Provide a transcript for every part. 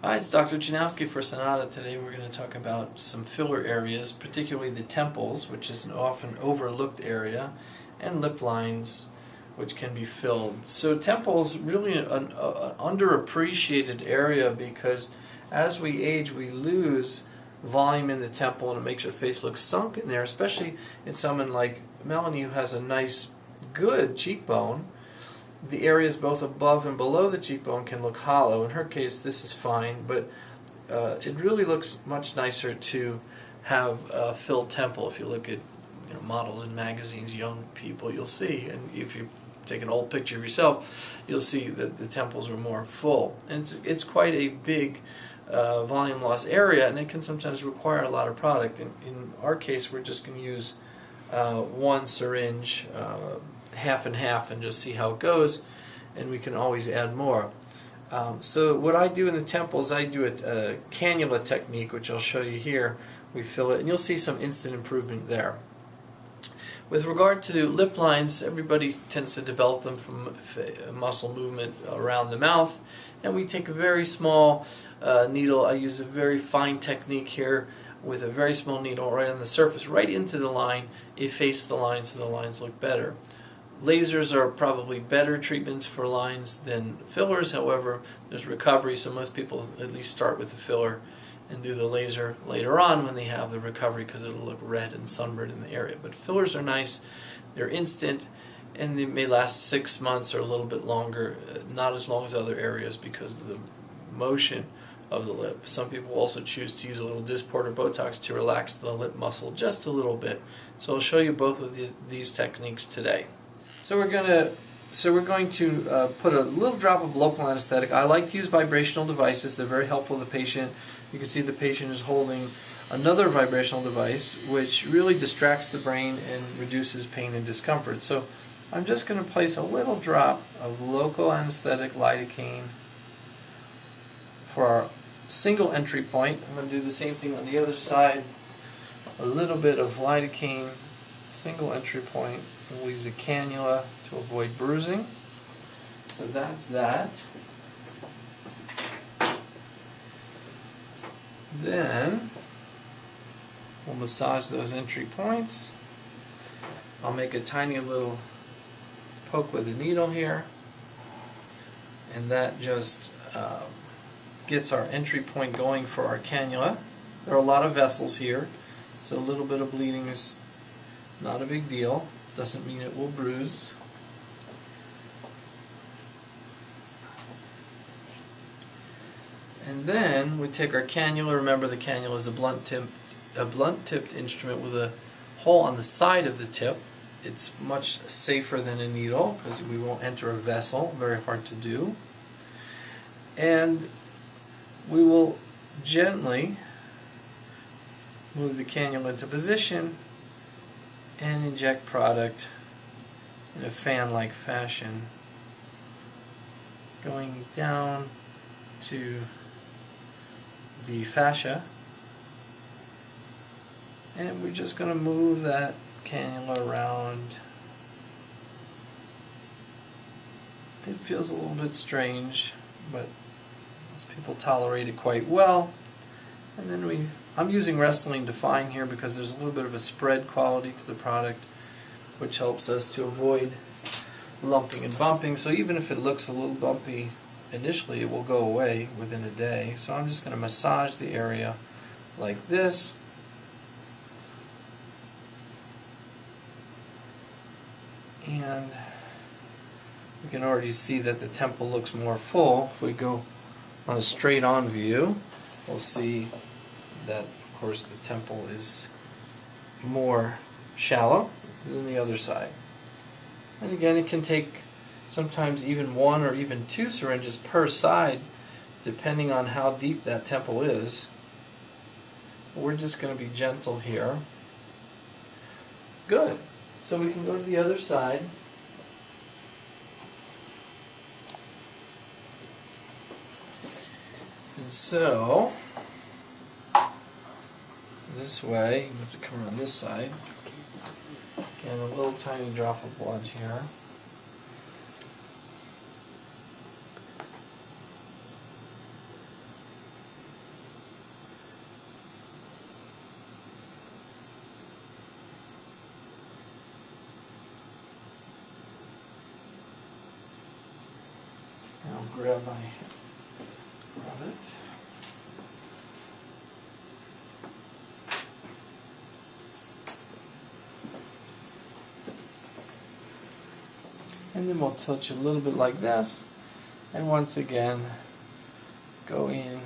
Hi, it's Dr. Janowski for Sonata. Today we're going to talk about some filler areas, particularly the temples, which is an often overlooked area, and lip lines, which can be filled. So temples really an underappreciated area because as we age we lose volume in the temple and it makes our face look sunk in there, especially in someone like Melanie who has a nice, good cheekbone. The areas both above and below the cheekbone can look hollow. In her case, this is fine, but it really looks much nicer to have a filled temple. If you look at models in magazines, young people, you'll see, and if you take an old picture of yourself, you'll see that the temples are more full. And it's quite a big volume loss area, and it can sometimes require a lot of product. In our case, we're just going to use one syringe, half and half, and just see how it goes, and we can always add more. So what I do in the temples, I do a cannula technique, which I'll show you here. We fill it, and you'll see some instant improvement there. With regard to lip lines, everybody tends to develop them from muscle movement around the mouth, and we take a very small needle. I use a very fine technique here with a very small needle right on the surface, right into the line, efface the line so the lines look better. Lasers are probably better treatments for lines than fillers. However, there's recovery, so most people at least start with the filler and do the laser later on when they have the recovery, because it'll look red and sunburned in the area. But fillers are nice, they're instant, and they may last 6 months or a little bit longer, not as long as other areas because of the motion of the lip. Some people also choose to use a little Dysport or Botox to relax the lip muscle just a little bit. So I'll show you both of these techniques today. So we're going to put a little drop of local anesthetic. I like to use vibrational devices. They're very helpful to the patient. You can see the patient is holding another vibrational device which really distracts the brain and reduces pain and discomfort. So I'm just going to place a little drop of local anesthetic lidocaine for our single entry point. I'm going to do the same thing on the other side. A little bit of lidocaine, single entry point. We'll use a cannula to avoid bruising. So that's that. Then we'll massage those entry points. I'll make a tiny little poke with a needle here, and that just gets our entry point going for our cannula. There are a lot of vessels here, so a little bit of bleeding is not a big deal. Doesn't mean it will bruise. And then we take our cannula. Remember, the cannula is a blunt-tipped instrument with a hole on the side of the tip. It's much safer than a needle because we won't enter a vessel. Very hard to do. And we will gently move the cannula into position and inject product in a fan-like fashion, going down to the fascia, and we're just going to move that cannula around. It feels a little bit strange, but most people tolerate it quite well. And then I'm using Restylane Define here because there's a little bit of a spread quality to the product, which helps us to avoid lumping and bumping. So even if it looks a little bumpy initially, it will go away within a day. So I'm just going to massage the area like this. And you can already see that the temple looks more full. If we go on a straight-on view, we'll see that, of course, the temple is more shallow than the other side. And again, it can take sometimes even 1 or even 2 syringes per side, depending on how deep that temple is. We're just going to be gentle here. Good. So we can go to the other side. And so this way, you have to come around this side. Again, a little tiny drop of blood here. I'll grab it. And then we'll touch a little bit like this, and once again go in.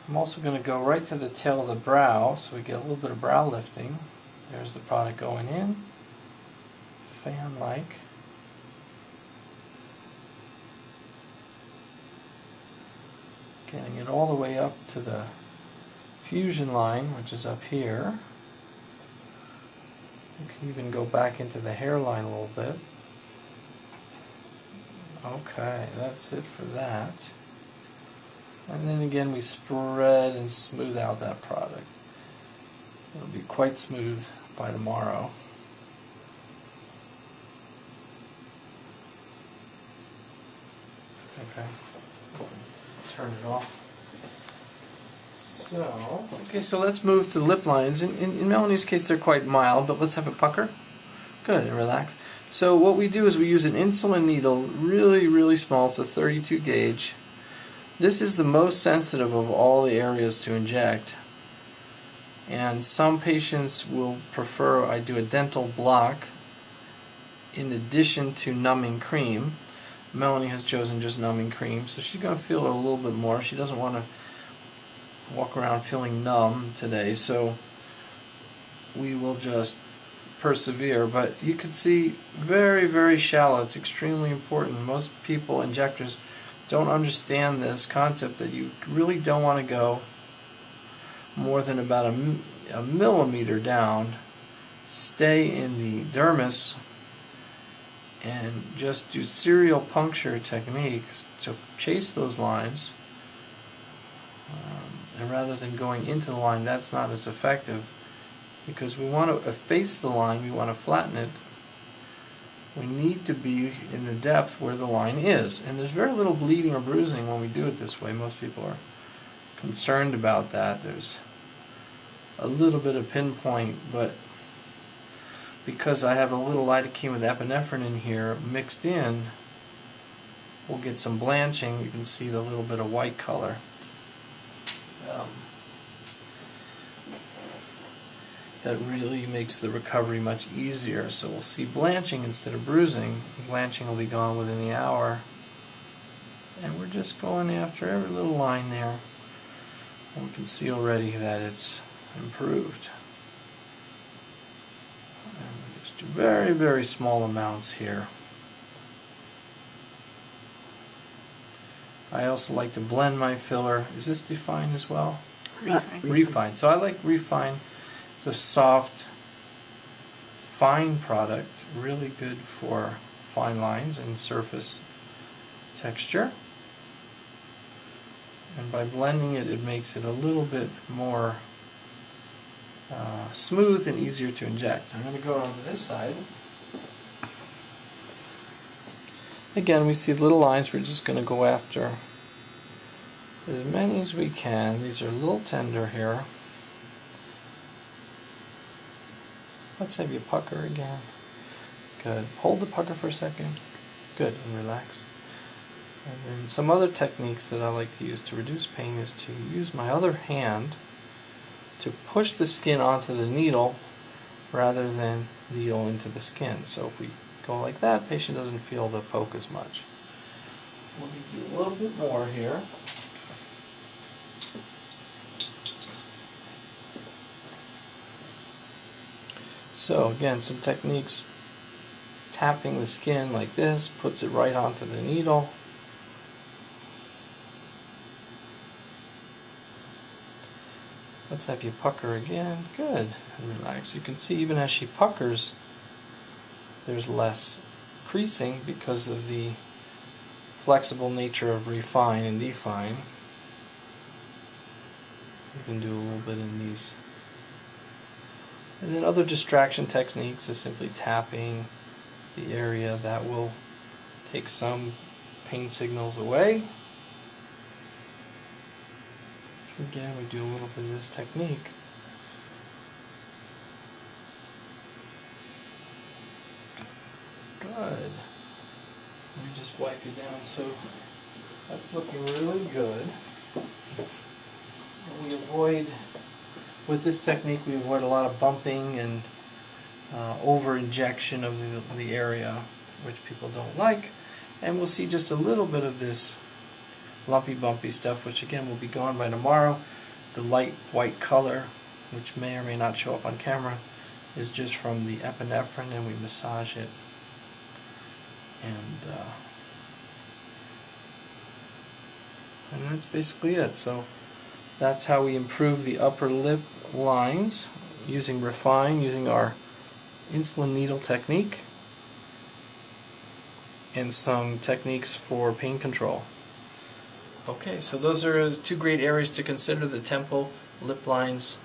I'm also going to go right to the tail of the brow so we get a little bit of brow lifting. There's the product going in, fan-like. Getting it all the way up to the fusion line, which is up here. You can even go back into the hairline a little bit. Okay, that's it for that. And then again we spread and smooth out that product. It'll be quite smooth by tomorrow. Okay, turn it off. So let's move to the lip lines. In Melanie's case they're quite mild, but let's have a pucker. Good, and relax. So what we do is we use an insulin needle, really small, it's a 32 gauge. This is the most sensitive of all the areas to inject. And some patients will prefer I do a dental block in addition to numbing cream. Melanie has chosen just numbing cream, so she's going to feel it a little bit more. She doesn't want to walk around feeling numb today, so we will just persevere. But you can see very shallow. It's extremely important. Most people, injectors, don't understand this concept that you really don't want to go more than about a millimeter down. Stay in the dermis and just do serial puncture techniques to chase those lines. And rather than going into the line, that's not as effective, because we want to efface the line, we want to flatten it. We need to be in the depth where the line is. And there's very little bleeding or bruising when we do it this way. Most people are concerned about that. There's a little bit of pinpoint, but because I have a little lidocaine with epinephrine in here mixed in, we'll get some blanching. You can see the little bit of white color. That really makes the recovery much easier. So we'll see blanching instead of bruising. Blanching will be gone within the hour. And we're just going after every little line there. And we can see already that it's improved. And we just do very small amounts here. I also like to blend my filler. Is this Define as well? Refine. So I like Refine. It's a soft, fine product, really good for fine lines and surface texture. And by blending it, it makes it a little bit more smooth and easier to inject. I'm going to go onto this side. Again, we see little lines. We're just going to go after as many as we can. These are a little tender here. Let's have you pucker again. Good. Hold the pucker for a second. Good, and relax. And then some other techniques that I like to use to reduce pain is to use my other hand to push the skin onto the needle rather than needle into the skin. So if we go like that, patient doesn't feel the poke as much. Let me do a little bit more here. So again, some techniques. Tapping the skin like this puts it right onto the needle. Let's have you pucker again. Good. And relax. You can see even as she puckers, there's less creasing because of the flexible nature of Refine and Define. You can do a little bit in these. And then other distraction techniques is simply tapping the area. That will take some pain signals away. Again, we do a little bit of this technique. Good. Let me just wipe you down. So that's looking really good. And we avoid, with this technique, we avoid a lot of bumping and over injection of the area, which people don't like. And we'll see just a little bit of this lumpy bumpy stuff, which again will be gone by tomorrow. The light white color, which may or may not show up on camera, is just from the epinephrine, and we massage it. And that's basically it. So that's how we improve the upper lip lines using Refine, using our insulin needle technique, and some techniques for pain control. Okay, so those are two great areas to consider: the temple, lip lines.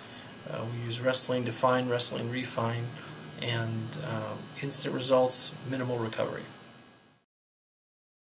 We use Restylane Define, Restylane Refine, and instant results, minimal recovery.